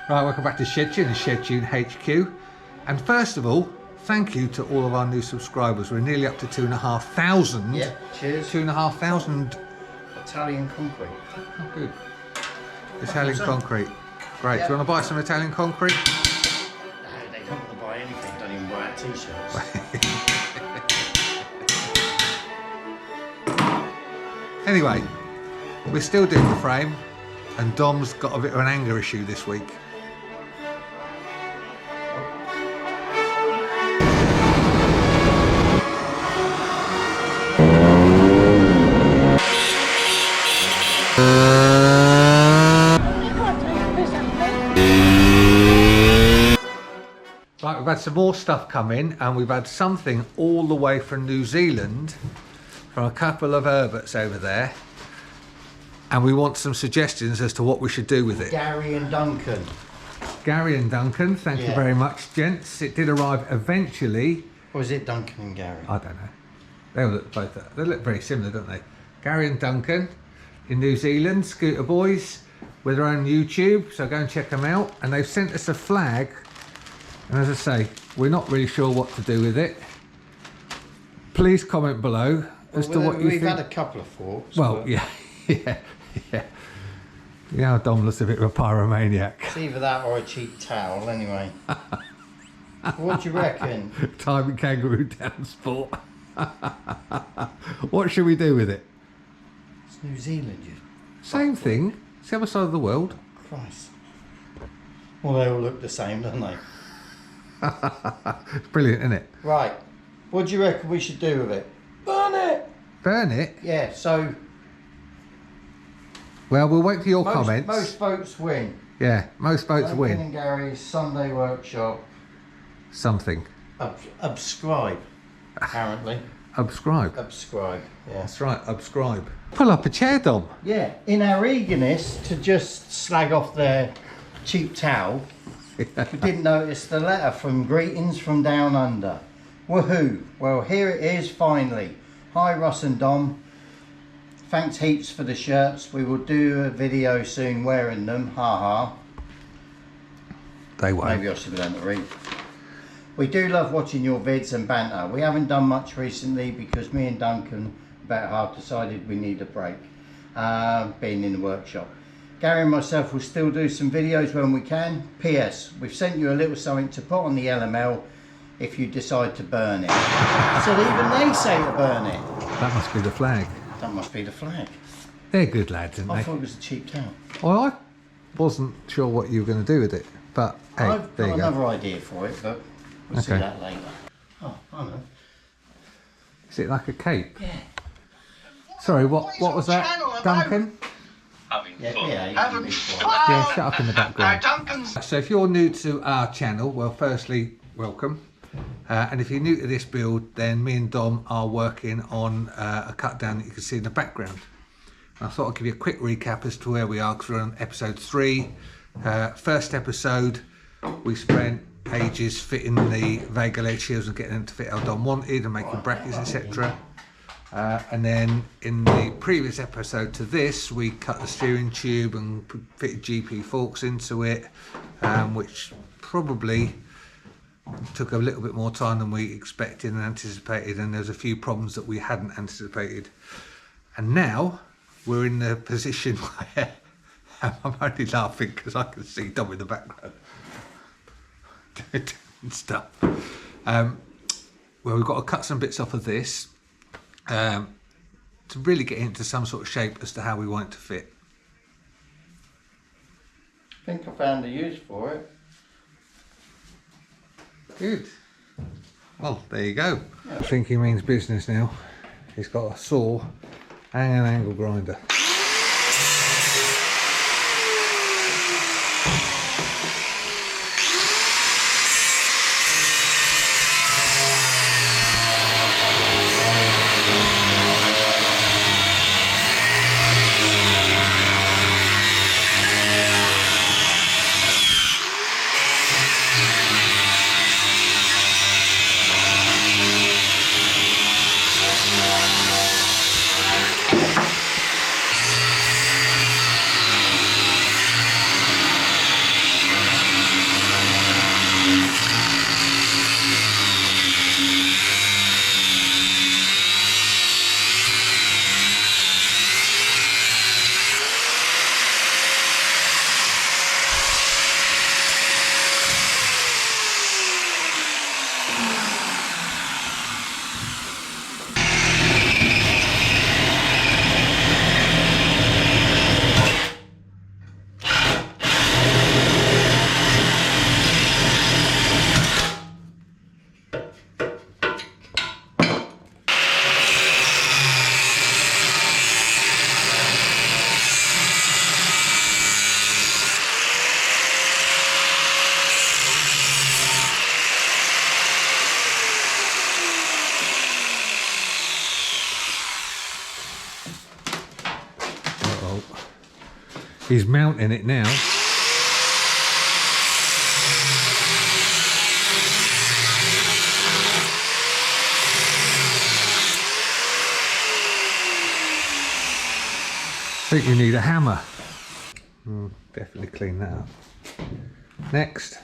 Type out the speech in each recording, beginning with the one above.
Right, welcome back to Shed Tune and Shed Tune HQ. And first of all, thank you to all of our new subscribers. We're nearly up to 2,500. Yeah, cheers. 2,500. Italian concrete. Oh, good. Italian concrete. Great. Yeah. Do you want to buy some Italian concrete? No, they don't want to buy anything. Don't even buy our t-shirts. Anyway, we're still doing the frame, and Dom's got a bit of an anger issue this week. Right, we've had some more stuff come in, and we've had something all the way from New Zealand from a couple of Herberts over there, and we want some suggestions as to what we should do with it. Gary and Duncan. Gary and Duncan, thank you very much, gents. It did arrive eventually. Or is it Duncan and Gary? I don't know. They all look both. They look very similar, don't they? Gary and Duncan in New Zealand, Scooter Boys, with their own YouTube. So go and check them out. And they've sent us a flag. And as I say, we're not really sure what to do with it. Please comment below as to what you think. We've had a couple of thoughts. Well, yeah. You know, Dom looks a bit of a pyromaniac. It's either that or a cheap towel, anyway. What do you reckon? Time kangaroo down sport. What should we do with it? It's New Zealand, you. Same thing. It's the other side of the world. Christ. Well, they all look the same, don't they? It's brilliant, isn't it? Right. What do you reckon we should do with it? Burn it! Burn it? Yeah, so... Well, we'll wait for your comments. Most votes win. Yeah, most votes win. Duncan and Gary's Sunday workshop. Something. Subscribe, apparently. Subscribe. Subscribe, yeah. That's right, subscribe. Pull up a chair, Dom. Yeah, in our eagerness to just slag off their cheap towel, we didn't notice the letter from Greetings from Down Under. Woohoo! Well, here it is finally. Hi Russ and Dom. Thanks heaps for the shirts. We will do a video soon wearing them. Ha ha. They won't. Maybe I should learn to read. We do love watching your vids and banter. We haven't done much recently because me and Duncan about half decided we need a break, being in the workshop. Gary and myself will still do some videos when we can. P.S. We've sent you a little something to put on the LML if you decide to burn it. So even they say to burn it. That must be the flag. That must be the flag. They're good lads, aren't they? I thought it was a cheap towel. Well, I wasn't sure what you were going to do with it, but hey, I've there got you go. another idea for it, but we'll see that later. Oh, I know. Is it like a cape? Yeah. Sorry, what was that, Duncan? Yeah, shut up in the background. So if you're new to our channel, well, firstly, welcome. And if you're new to this build, then me and Dom are working on a cut down that you can see in the background. And I thought I'd give you a quick recap as to where we are, because we're on episode 3. First episode, we spent ages fitting the Vega leg shields and getting them to fit how Dom wanted and making brackets, etc. And then in the previous episode to this, we cut the steering tube and fitted GP forks into it, which probably took a little bit more time than we expected and anticipated, and there's a few problems that we hadn't anticipated. And now we're in the position where I'm only laughing because I can see Dom in the background doing stuff. Well, we've got to cut some bits off of this to really get into some sort of shape as to how we want it to fit. I think I found a use for it. Good. Well, there you go. I think he means business now. He's got a saw and an angle grinder. bolt. He's mounting it now. I think you need a hammer. Definitely clean that up. Next.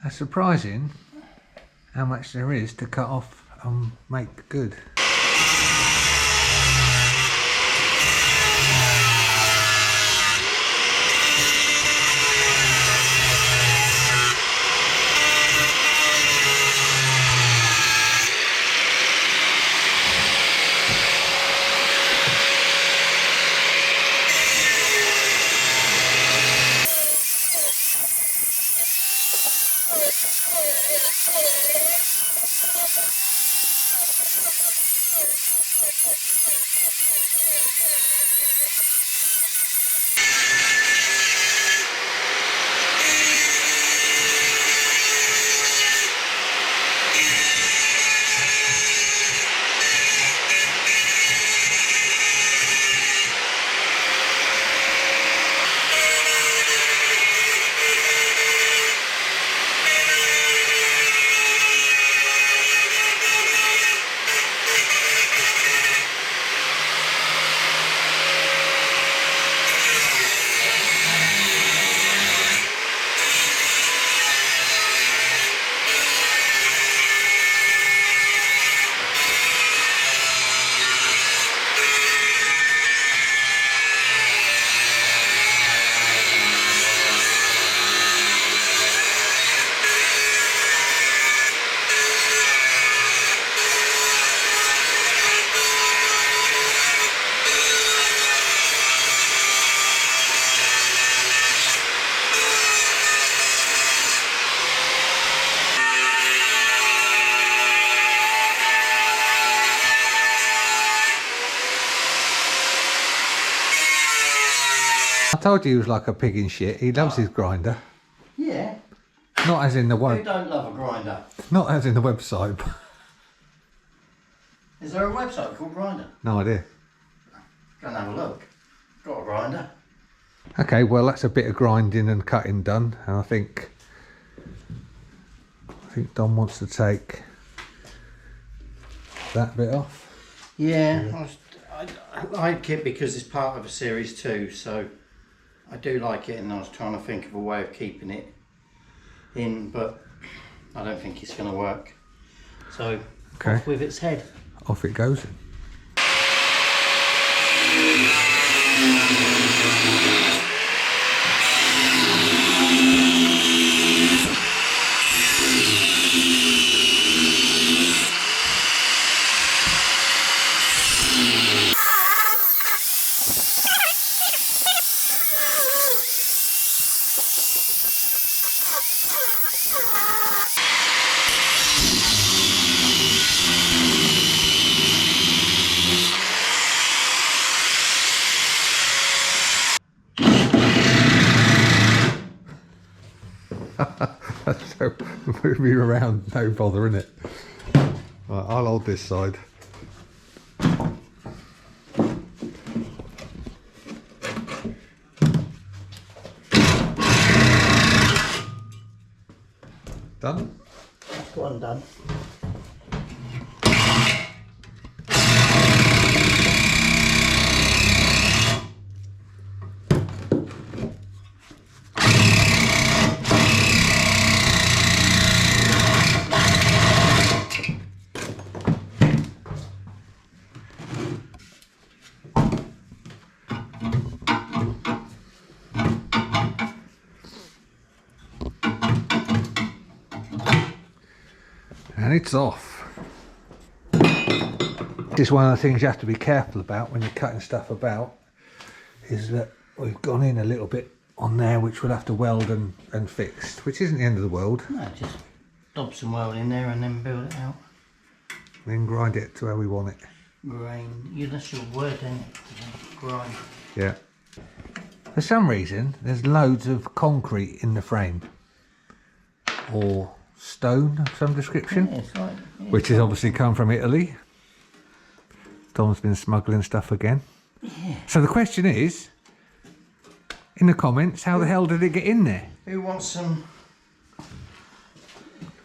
That's surprising how much there is to cut off and make good. I told you he was like a pig in shit. He loves his grinder. Yeah. Not as in the Who one. don't love a grinder? Not as in the website. Is there a website called Grinder? No idea. Go and have a look. grinder. Okay, well that's a bit of grinding and cutting done, and I think Dom wants to take that bit off. Yeah, I like it because it's part of a series 2, so I do like it, and I was trying to think of a way of keeping it in, but I don't think it's going to work. So okay, off with its head. Off it goes. So moving around, no bother, innit? Right, I'll hold this side. Done? That's one done. And it's off. This is one of the things you have to be careful about when you're cutting stuff about, is that we've gone in a little bit on there which we'll have to weld and fix, which isn't the end of the world. No, just dob some weld in there and then build it out. Then grind it to where we want it. That's your word, isn't it? Grind. Yeah. For some reason, there's loads of concrete in the frame. Or stone of some description. Yeah, it's like, yeah, which has obviously come from Italy. Dom's been smuggling stuff again. Yeah. So the question is, in the comments, how the hell did it get in there? Who wants some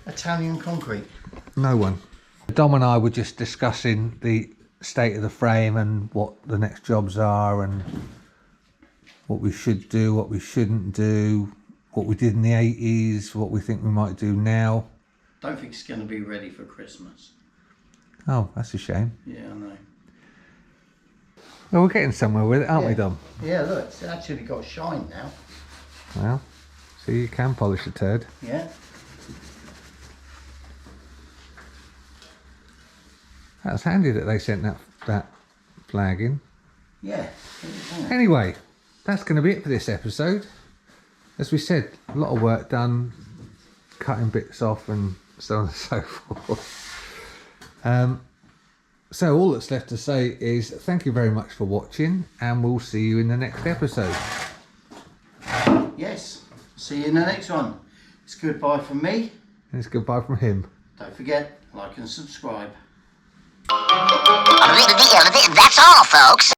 Italian concrete? No one. Dom and I were just discussing the state of the frame and what the next jobs are and what we should do, what we shouldn't do, what we did in the 80s, what we think we might do now. Don't think it's going to be ready for Christmas. Oh, that's a shame. Yeah, I know. Well, we're getting somewhere with it, aren't we, Dom? Yeah, look, it's actually got shine now. Well, see, you can polish a turd. Yeah. That's handy that they sent that flag in. Yeah. Anyway, that's going to be it for this episode. As we said, a lot of work done, cutting bits off and so on and so forth. So all that's left to say is thank you very much for watching, and we'll see you in the next episode. Yes. See you in the next one. It's goodbye from me. And it's goodbye from him. Don't forget, like and subscribe. That's all, folks.